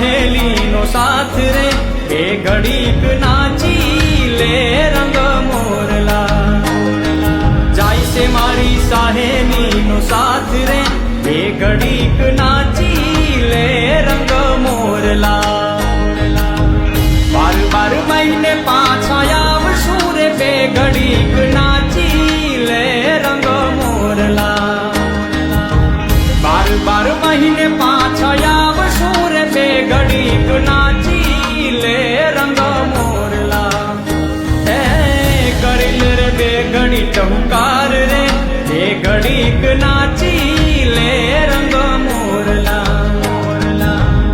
સહેલીનો સાથ રે એ ઘડીક નાચી લે રંગ મોરલા જાય છે મારી સહેલીનો સાથ રે એ ઘડીક નાચી લે રંગ મોરલા બાર બાર મહિને પાછા આવશું રે બે ઘડીક નાચી લે રંગ મોરલા બાર બાર મહિને પાછા આવશું રે બે ઘડીક નાચી લે રંગ મોરલા હે કરી લે રે બે ઘડી ટહુકાર રે બે ઘડીક નાચી લે રંગ મોરલા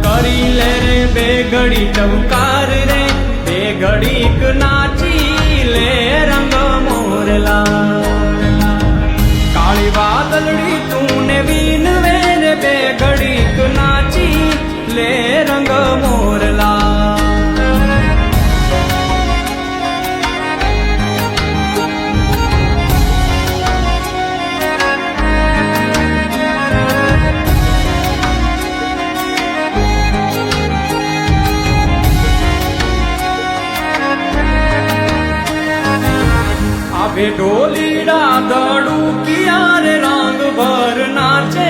કરી લે રે બે ઘડી ટહુકાર રે બે ઘડીક નાચી લે રંગ મોરલા કાળી વાદળડી તું ને વીનવે રે બે ઘડીક નાચી લે રંગ મોરલા आवे डोलीड़ा दड़ू किया रे रंग भर नाचे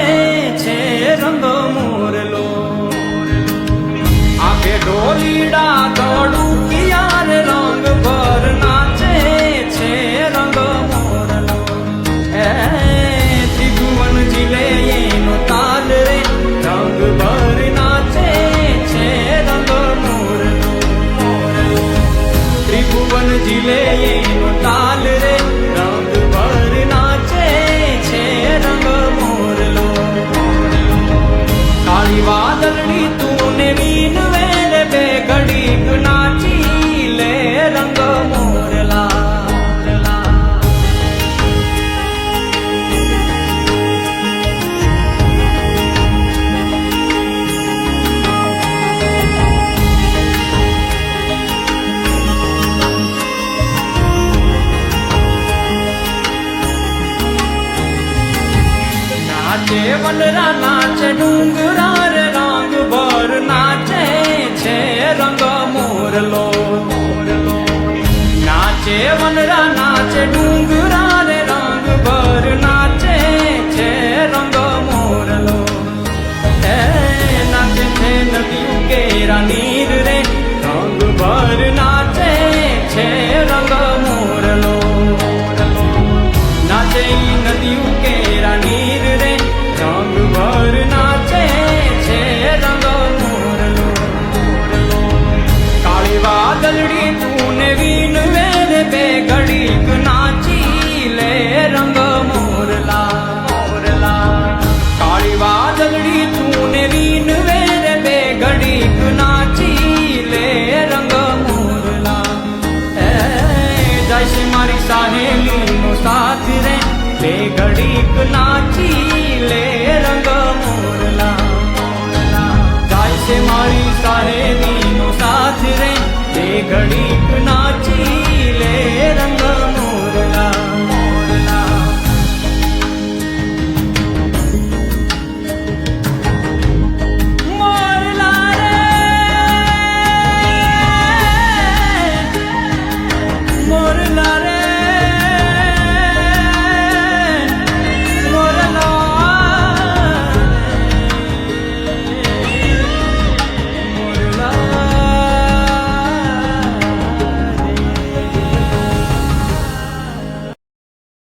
छे रंग मोरलो आवे डोलीड़ा दड़ू किया रे रंग भर नाचे छे रंग मोरलो ए त्रिभुवन जिले नो ताल रे रंग भर नाचे छे रंग मोरलो त्रिभुवन जिले नो ताल रे रंग भर नाचे छे रंग मोरलो काली वादळड़ी तूने वीनवे रे बे घड़ीक नाची ले रंग मोरला नाचे वनरा नाचे डूंगरा रे रंग भर नाचे छे रंग मोरलो नाचे वनरा नाचे डूंगरा रे रंग भर नाचे छे रंग मोरलो हे नाचे छे नदियों केरा नीर रे रंग भर नाचे छे रंग मोरलो नाचे नदियों केरा नीर रे रंग भर नाचे छे रंग मोरलो काली वादळड़ी तूने वीनवे रे बे घड़ीक नाची ले रंग मोरला काली वादळड़ी तूने वीनवे रे बे घड़ीक नाची ले रंग मोरला जैसे मारी सहेलीनो साथ रे बे घड़ीक नाची ले रंग मोरला जैसे मारी सहेलीनो साथ रे बे घड़ीक नाची